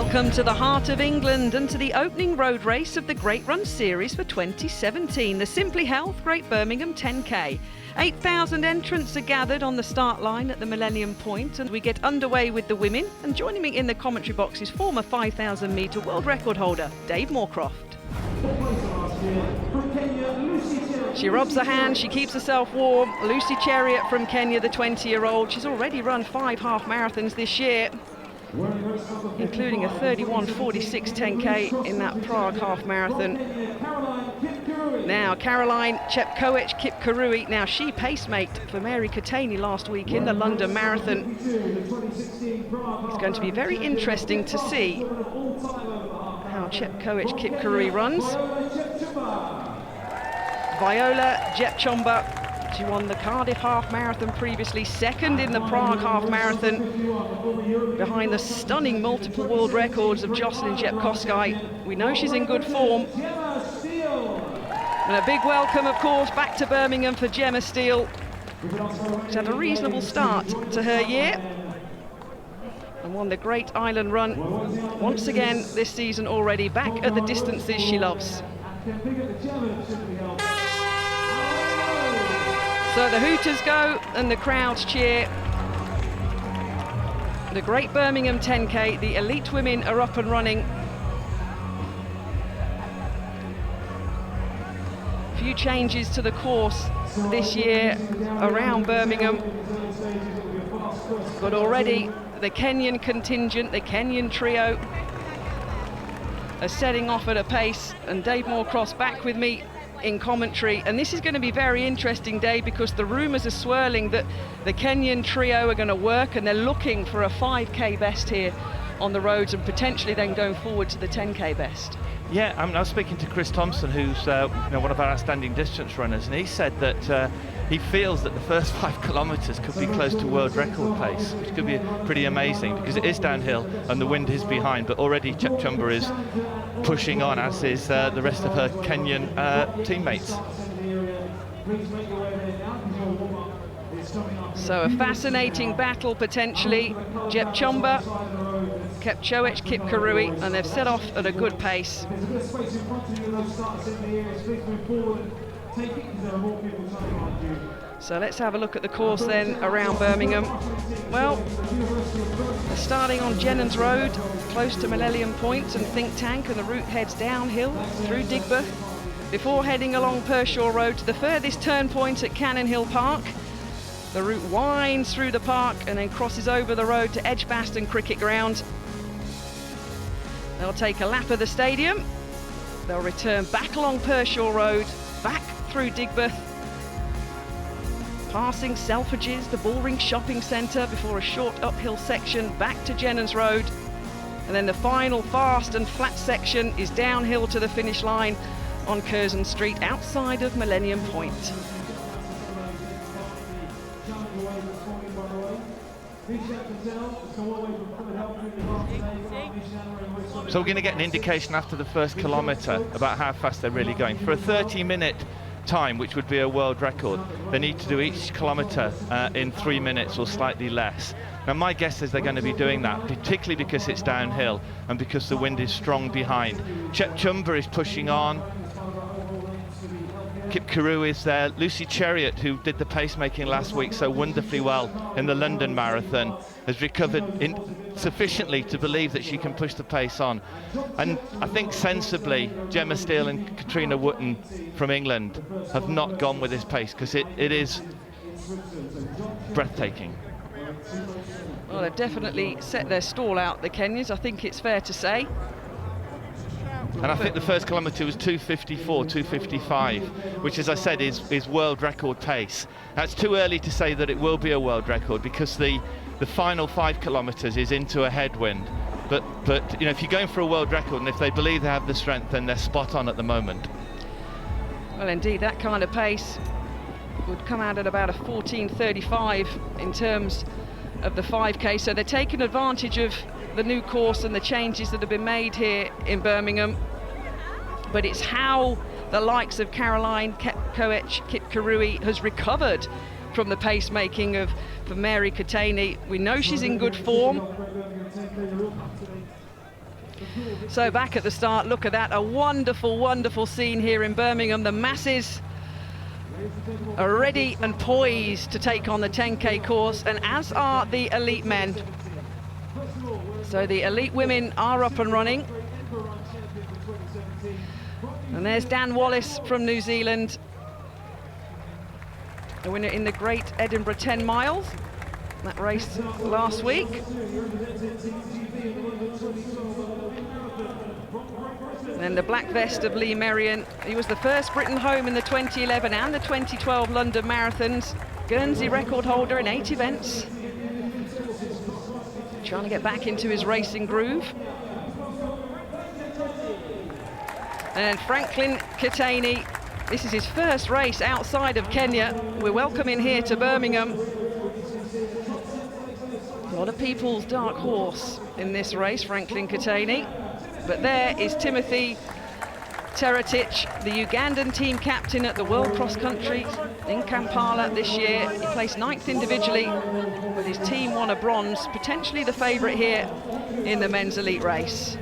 Welcome to the heart of England and to the opening road race of the Great Run series for 2017, the Simplyhealth Great Birmingham 10k. 8,000 entrants are gathered on the start line at the Millennium Point, and we get underway with the women. And joining me in the commentary box is former 5,000 metre world record holder Dave Moorcroft. She rubs her hands, she keeps herself warm. Lucy Cheruiyot from Kenya, the 20-year-old. She's already run 5 half marathons this year, including a 31:46 10k in that Prague half marathon. Now Caroline Kipkirui, now she pacemate for Mary Keitany last week in the London Marathon. It's going to be very interesting to see how Kipkirui runs. Violah Jepchumba, she won the Cardiff half marathon previously, second in the Prague half marathon, behind the stunning multiple world records of Jocelyn Jepkoskai. We know she's in good form. And a big welcome, of course, back to Birmingham for Gemma Steele. She's had a reasonable start to her year and won the Great Island Run once again this season already, back at the distances she loves. So the hooters go and the crowds cheer. The Great Birmingham 10k, the elite women are up and running. Few changes to the course this year around Birmingham, but already the Kenyan contingent, the Kenyan trio, are setting off at a pace, and Dave Moorcroft back with me in commentary. And this is going to be very interesting, Dave, because the rumours are swirling that the Kenyan trio are going to work, and they're looking for a 5k best here on the roads, and potentially then going forward to the 10k best. Yeah, I was speaking to Chris Thompson, who's one of our outstanding distance runners, and he said that he feels that the first 5 kilometres could be close to world record pace, which could be pretty amazing because it is downhill and the wind is behind. But already Jepchumba is pushing on, as is the rest of her Kenyan teammates. So a fascinating battle potentially. Jepchumba, Kipkirui, and they've set off at a good pace. So let's have a look at the course then around Birmingham. Well, they're starting on Jennings Road, close to Millennium Point and Think Tank, and the route heads downhill through Digbeth before heading along Pershaw Road to the furthest turn point at Cannon Hill Park. The route winds through the park and then crosses over the road to Edgbaston Cricket Ground. They'll take a lap of the stadium. They'll return back along Pershaw Road, back through Digbeth, passing Selfridges, the Bullring Shopping Centre, before a short uphill section back to Jennings Road. And then the final fast and flat section is downhill to the finish line on Curzon Street, outside of Millennium Point. So we're going to get an indication after the first kilometre about how fast they're really going. For a 30-minute time, which would be a world record, they need to do each kilometre in 3 minutes or slightly less. Now my guess is they're going to be doing that, particularly because it's downhill and because the wind is strong behind. Jepchumba is pushing on. Kipkirui is there. Lucy Cheruiyot, who did the pacemaking last week so wonderfully well in the London Marathon, has recovered sufficiently to believe that she can push the pace on. And I think sensibly, Gemma Steele and Katrina Wotton from England have not gone with this pace, because it is breathtaking. Well, they've definitely set their stall out, the Kenyans, I think it's fair to say. And I think the first kilometre was 2:54, 2:55, which, as I said, is world record pace. Now, it's too early to say that it will be a world record, because the final 5 kilometres is into a headwind. But you know, if you're going for a world record, and if they believe they have the strength, then they're spot on at the moment. Well, indeed, that kind of pace would come out at about a 14:35 in terms of the 5k. So they're taking advantage of the new course and the changes that have been made here in Birmingham. But it's how the likes of Caroline Kipkirui has recovered from the pacemaking of Mary Keitany. We know she's in good form. So back at the start, look at that, a wonderful, wonderful scene here in Birmingham. The masses are ready and poised to take on the 10k course, and as are the elite men. So the elite women are up and running. And there's Dan Wallace from New Zealand, the winner in the Great Edinburgh 10 miles, that race last week. And the black vest of Lee Merrion. He was the first Briton home in the 2011 and the 2012 London Marathons. Guernsey record holder in 8 events. Trying to get back into his racing groove. And Franklin Keitany, this is his first race outside of Kenya. We're welcoming here to Birmingham. A lot of people's dark horse in this race, Franklin Keitany. But there is Timothy Toroitich, the Ugandan team captain at the World Cross Country in Kampala this year. He placed 9th individually, but his team won a bronze, potentially the favourite here in the men's elite race.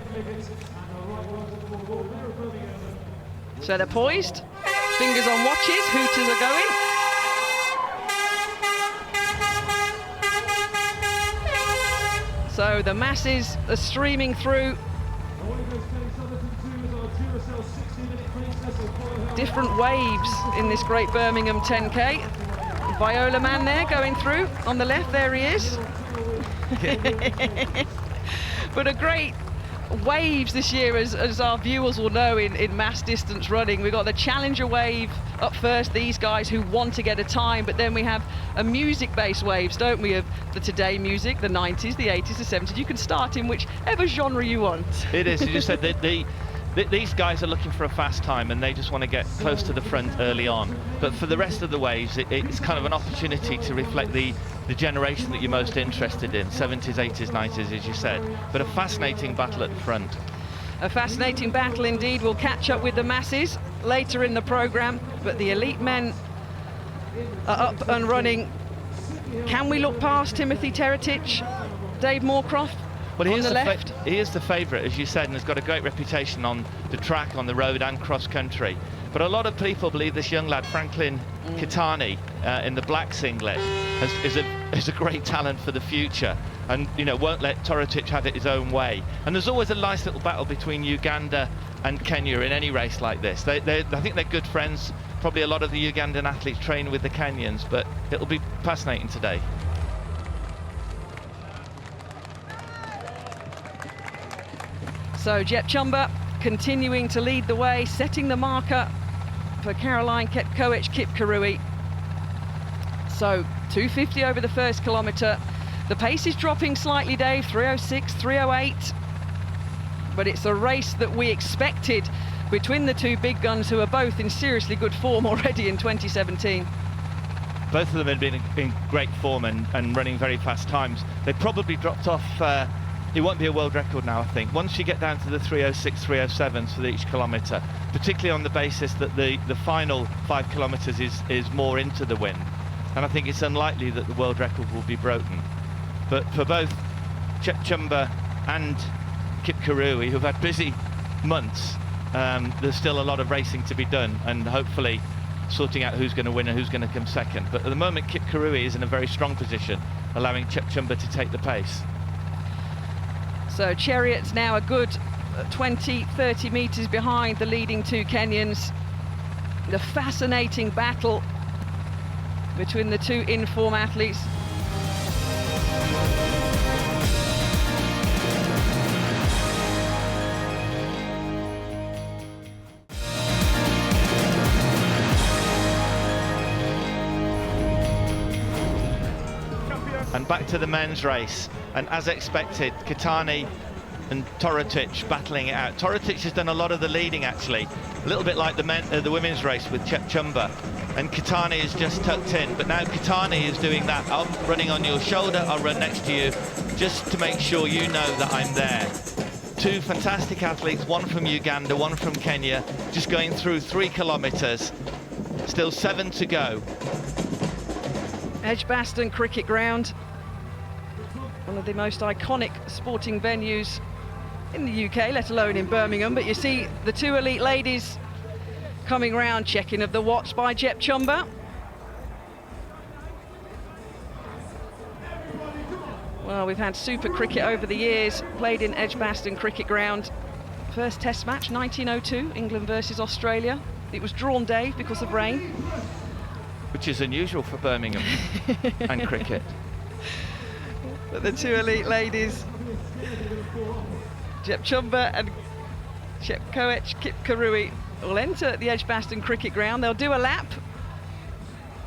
So they're poised, fingers on watches, hooters are going. So the masses are streaming through. Different waves in this Great Birmingham 10k. Violah man there going through on the left, there he is. But a great waves this year, as our viewers will know in mass distance running. We've got the Challenger wave up first, these guys who want to get a time, but then we have a music-based waves, don't we, of the today music, the 90s, the 80s, the 70s. You can start in whichever genre you want. It is, you just said that these guys are looking for a fast time and they just want to get close to the front early on. But for the rest of the waves, it's kind of an opportunity to reflect the generation that you're most interested in, 70s, 80s, 90s, as you said. But a fascinating battle at the front. A fascinating battle indeed. We'll catch up with the masses later in the programme, but the elite men are up and running. Can we look past Timothy Toroitich, Dave Moorcroft? Well, on the left. He is the favourite, as you said, and has got a great reputation on the track, on the road and cross country. But a lot of people believe this young lad, Franklin Keitany, in the black singlet, is a great talent for the future, and won't let Toroitich have it his own way. And there's always a nice little battle between Uganda and Kenya in any race like this. I think they're good friends. Probably a lot of the Ugandan athletes train with the Kenyans, but it'll be fascinating today. So Jepchumba continuing to lead the way, setting the marker for Caroline Kipkirui. So 2:50 over the first kilometre. The pace is dropping slightly, Dave, 3:06, 3:08. But it's a race that we expected between the two big guns, who are both in seriously good form already in 2017. Both of them had been in great form and running very fast times. They probably dropped off. It won't be a world record now, I think. Once you get down to the 3:06, 3:07s for each kilometre, particularly on the basis that the final 5 kilometres is more into the wind. And I think it's unlikely that the world record will be broken. But for both Jepchumba and Kipkirui, who've had busy months, there's still a lot of racing to be done, and hopefully sorting out who's going to win and who's going to come second. But at the moment, Kipkirui is in a very strong position, allowing Jepchumba to take the pace. So Cheruiyot's now a good 20-30 metres behind the leading two Kenyans. The fascinating battle between the two in-form athletes. And back to the men's race, and as expected, Keitany and Toroitich battling it out. Toroitich has done a lot of the leading, actually, a little bit like the women's race with Jepchumba, and Keitany is just tucked in. But now Keitany is doing that. I'm running on your shoulder, I'll run next to you, just to make sure you know that I'm there. Two fantastic athletes, one from Uganda, one from Kenya, just going through 3 kilometres, still 7 to go. Edgbaston Cricket Ground, one of the most iconic sporting venues in the UK, let alone in Birmingham. But you see the two elite ladies coming round, checking of the watch by Jepchumba. Well, we've had super cricket over the years, played in Edgbaston Cricket Ground. First test match, 1902, England versus Australia. It was drawn, Dave, because of rain. Which is unusual for Birmingham and cricket. But the two elite ladies, Jepchumba and Toroitich Kipkirui, will enter the Edgbaston Cricket Ground. They'll do a lap,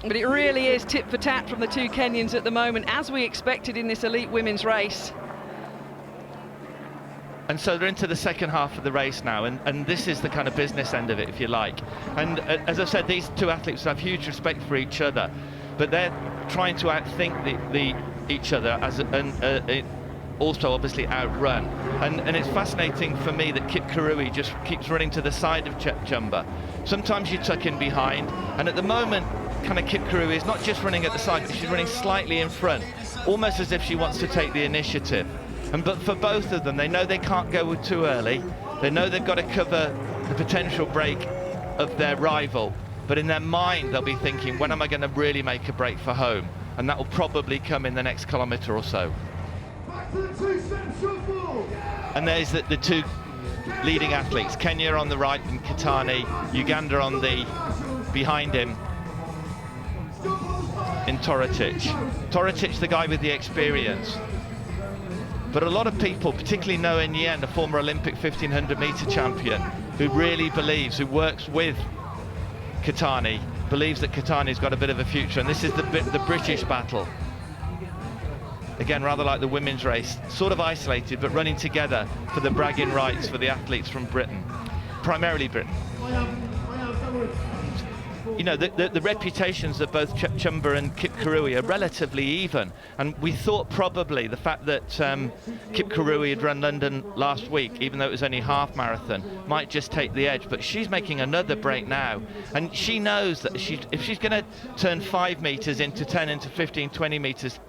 but it really is tit for tat from the two Kenyans at the moment, as we expected in this elite women's race. And so they're into the second half of the race now, and this is the kind of business end of it, if you like. And as I've said, these two athletes have huge respect for each other, but they're trying to outthink each other and also obviously outrun. And it's fascinating for me that Kipkirui just keeps running to the side of Jepchumba. Sometimes you tuck in behind, and at the moment, kind of Kipkirui is not just running at the side, but she's running slightly in front, almost as if she wants to take the initiative. But for both of them, they know they can't go too early. They know they've got to cover the potential break of their rival. But in their mind, they'll be thinking, when am I going to really make a break for home? And that will probably come in the next kilometre or so. And there's the two leading athletes, Kenya on the right and Keitany, Uganda on the behind him in Toroitich. Toroitich, the guy with the experience. But a lot of people, particularly Noah Nyen, a former Olympic 1500-metre champion, who really believes, who works with Keitany, believes that Keitany's got a bit of a future. And this is the British battle. Again, rather like the women's race, sort of isolated, but running together for the bragging rights for the athletes from Britain, primarily Britain. You know, the reputations of both Jepchumba and Kipkirui are relatively even, and we thought probably the fact that Kipkirui had run London last week, even though it was only half marathon, might just take the edge. But she's making another break now, and she knows that if she's going to turn 5 metres into 10, into 15, 20 metres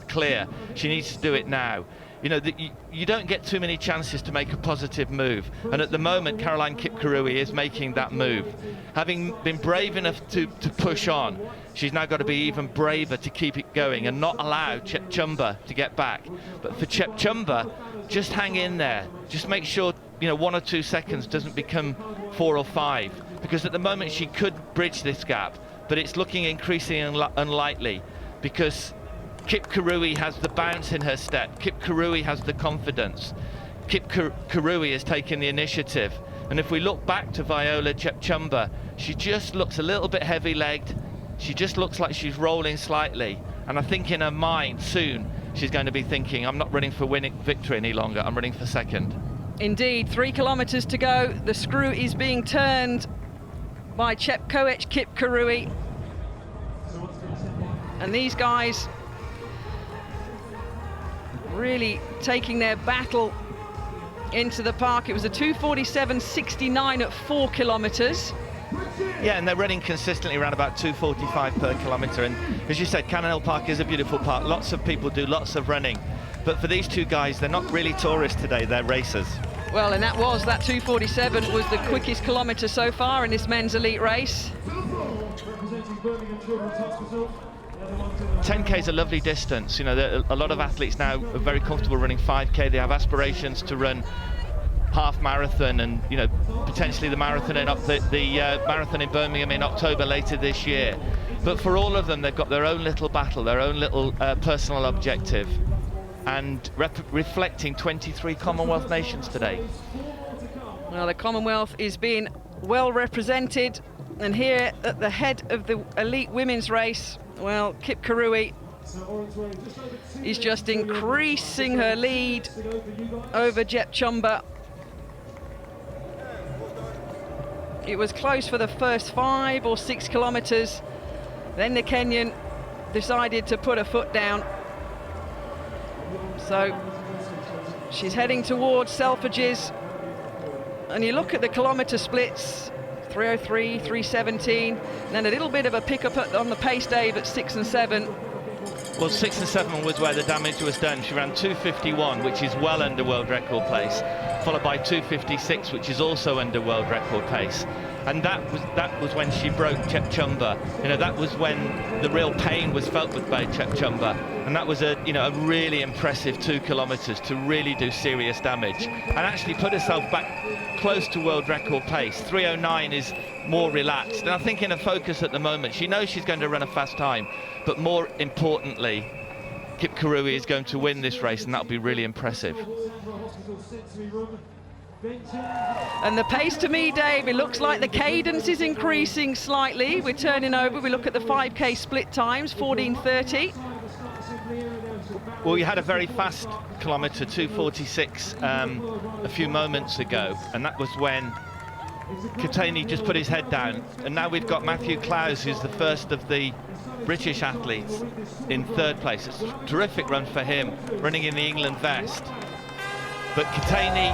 clear, she needs to do it now. You know, you don't get too many chances to make a positive move, and at the moment Caroline Kipkirui is making that move. Having been brave enough to push on, she's now got to be even braver to keep it going and not allow Jepchumba to get back. But for Jepchumba, just hang in there, just make sure, you know, 1 or 2 seconds doesn't become 4 or 5, because at the moment she could bridge this gap, but it's looking increasingly unlikely, because Kipkirui has the bounce in her step. Kipkirui has the confidence. Kipkirui has taken the initiative. And if we look back to Violah Jepchumba, she just looks a little bit heavy-legged. She just looks like she's rolling slightly. And I think in her mind soon she's going to be thinking, I'm not running for victory any longer, I'm running for second. Indeed, 3 kilometres to go. The screw is being turned by Toroitich Kipkirui. And these guys really taking their battle into the park. It was a 2:47.69 at 4 kilometres. Yeah, and they're running consistently around about 2:45 per kilometre. And as you said, Cannon Hill Park is a beautiful park. Lots of people do lots of running. But for these two guys, they're not really tourists today, they're racers. Well, and that 2:47 was the quickest kilometre so far in this men's elite race. 10k is a lovely distance. You know, a lot of athletes now are very comfortable running 5k. They have aspirations to run half marathon and, you know, potentially the marathon in marathon in Birmingham in October later this year. But for all of them, they've got their own little battle, their own little personal objective, and reflecting 23 Commonwealth nations today. Well, the Commonwealth is being well represented, and here at the head of the elite women's race, well, Kipkirui is just increasing her lead over Jepchumba. It was close for the first 5 or 6 kilometres. Then the Kenyan decided to put her foot down. So she's heading towards Selfridges. And you look at the kilometre splits, 3:03, 3:17, and then a little bit of a pickup on the pace, Dave, at 6 and 7. Well, 6 and 7 was where the damage was done. She ran 2:51, which is well under world record pace, followed by 2:56, which is also under world record pace. And that was when she broke Jepchumba. You know, that was when the real pain was felt with Jepchumba. And that was a really impressive 2 kilometers to really do serious damage and actually put herself back close to world record pace. 3:09 is more relaxed. And I think in her focus at the moment, she knows she's going to run a fast time, but more importantly, Kipkirui is going to win this race, and that'll be really impressive. And the pace to me, Dave, it looks like the cadence is increasing slightly. We're turning over, we look at the 5k split times, 14:30. Well, you had a very fast kilometre, 2:46, a few moments ago, and that was when Keitany just put his head down. And now we've got Matthew Clowes, who's the first of the British athletes in 3rd place. It's a terrific run for him, running in the England vest. But Keitany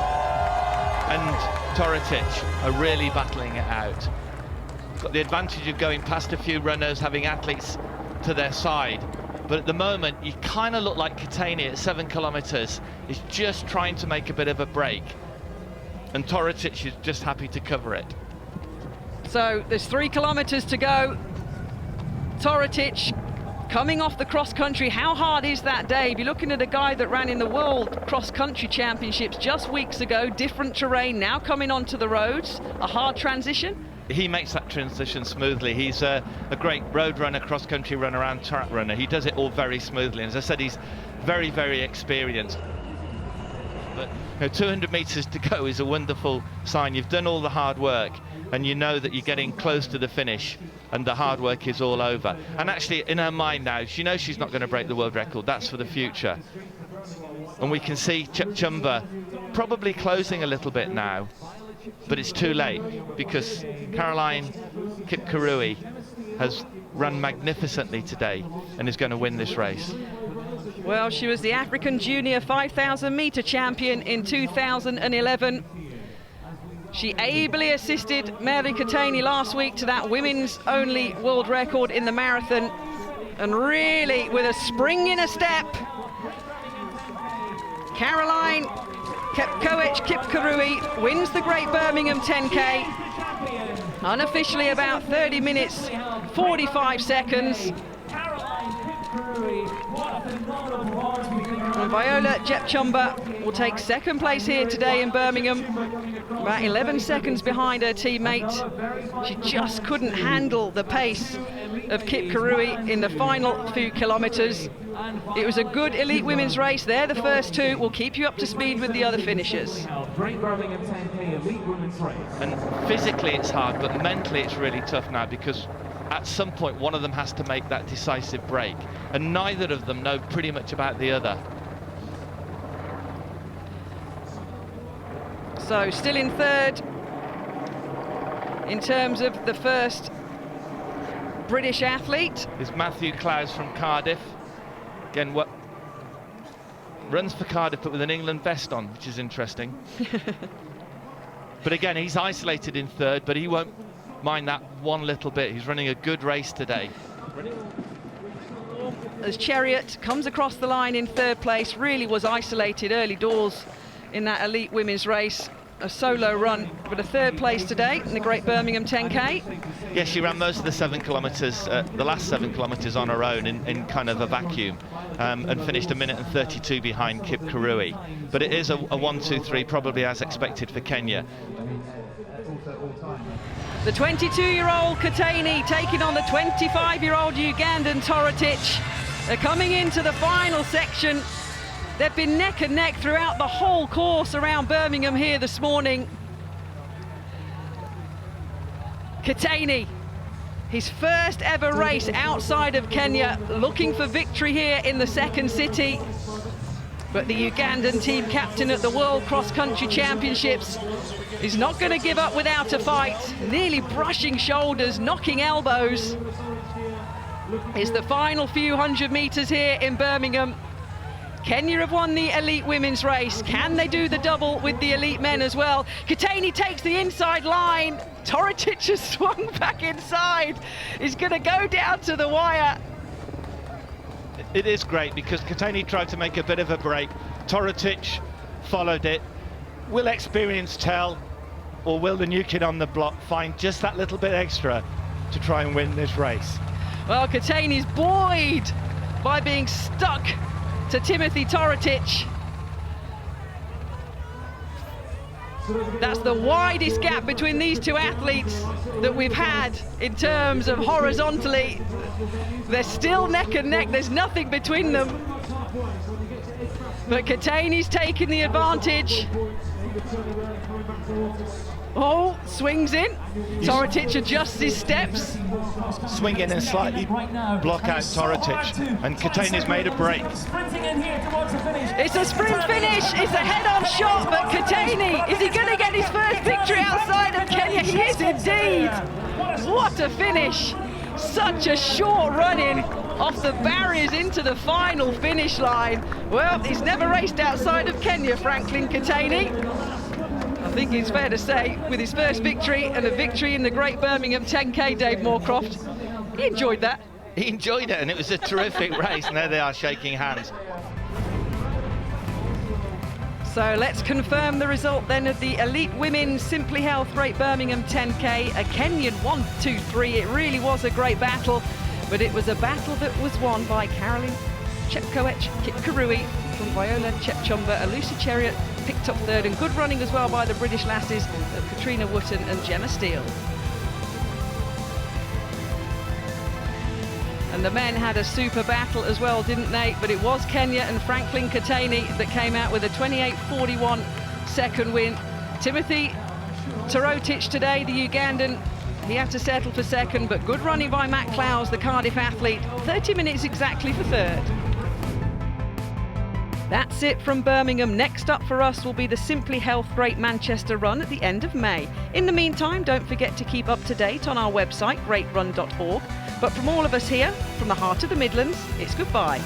and Toroitich are really battling it out. Got the advantage of going past a few runners, having athletes to their side. But at the moment, you kind of look like Keitany at 7 kilometres is just trying to make a bit of a break. And Toroitich is just happy to cover it. So there's 3 kilometres to go. Toroitich coming off the cross-country. How hard is that, Dave? You're looking at a guy that ran in the World Cross-Country Championships just weeks ago, different terrain, now coming onto the roads. A hard transition? He makes that transition smoothly. He's a great road runner, cross-country runner and track runner. He does it all very smoothly. And as I said, he's very, very experienced. But 200 metres to go is a wonderful sign. You've done all the hard work, and you know that you're getting close to the finish, and the hard work is all over. And actually, in her mind now, she knows she's not going to break the world record. That's for the future. And we can see Jepchumba probably closing a little bit now, but it's too late, because Caroline Kipkirui has run magnificently today and is going to win this race. Well, she was the African Junior 5,000 metre champion in 2011. She ably assisted Mary Keitany last week to that women's only world record in the marathon. And really, with a spring in a step, Caroline Kipkirui wins the Great Birmingham 10k. Unofficially about 30 minutes, 45 seconds. And Violah Jepchumba will take 2nd place here today in Birmingham, about 11 seconds behind her teammate. She just couldn't handle the pace of Kipkirui in the final few kilometres. It was a good elite women's race. They're the first 2. We'll keep you up to speed with the other finishers. And physically it's hard, but mentally it's really tough now, because at some point one of them has to make that decisive break, and neither of them know pretty much about the other. So still in 3rd in terms of the first British athlete is Matthew Clowes from Cardiff. Again, what runs for Cardiff but with an England vest on, which is interesting. But again, he's isolated in 3rd, but he won't mind that one little bit. He's running a good race today. As Cheruiyot comes across the line in 3rd place, really was isolated early doors in that elite women's race. A solo run, but a 3rd place today in the Great Birmingham 10k. Yes, she ran most of the 7 kilometres, the last 7 kilometres on her own in kind of a vacuum, and finished 1 minute and 32 behind Kipkirui. But it is a 1-2-3, probably as expected for Kenya. The 22-year-old Keitany taking on the 25-year-old Ugandan Toroitich. They're coming into the final section. They've been neck and neck throughout the whole course around Birmingham here this morning. Keitany, his first ever race outside of Kenya, looking for victory here in the 2nd city. But the Ugandan team captain at the World Cross Country Championships is not going to give up without a fight. Nearly brushing shoulders, knocking elbows. It's the final few 100 metres here in Birmingham. Kenya have won the elite women's race. Can they do the double with the elite men as well? Keitany takes the inside line. Toroitich has swung back inside. He's going to go down to the wire. It is great because Keitany tried to make a bit of a break. Toroitich followed it. Will experience tell, or will the new kid on the block find just that little bit extra to try and win this race? Well, Keitany's buoyed by being stuck to Timothy Toroitich. That's the widest gap between these two athletes that we've had in terms of horizontally. They're still neck and neck, there's nothing between them. But Keitany's taking the advantage. Oh, swings in. Toroitich adjusts his steps. Swing in and slightly block out Toroitich. And Keitany's made a break. It's a sprint finish. It's a head-on shot, but Keitany, is he going to get his first victory outside of Kenya? He is indeed. What a finish. Such a short run-in off the barriers into the final finish line. Well, he's never raced outside of Kenya, Franklin Keitany. I think it's fair to say, with his first victory and a victory in the Great Birmingham 10k, Dave Moorcroft, he enjoyed that. He enjoyed it, and it was a terrific race, and there they are shaking hands. So let's confirm the result then of the Elite Women's Simplyhealth Great Birmingham 10k, a Kenyan 1-2-3. It really was a great battle, but it was a battle that was won by Caroline Kipkirui from Violah, Jepchumba. Lucy Cheruiyot picked up third, and good running as well by the British lasses of Katrina Wotton and Gemma Steele. And the men had a super battle as well, didn't they? But it was Kenya and Franklin Keitany that came out with a 28.41 second win. Timothy Toroitich today, the Ugandan, he had to settle for second, but good running by Matt Clowes, the Cardiff athlete. 30 minutes exactly for third. That's it from Birmingham. Next up for us will be the Simplyhealth Great Manchester Run at the end of May. In the meantime, don't forget to keep up to date on our website, greatrun.org. But from all of us here, from the heart of the Midlands, it's goodbye.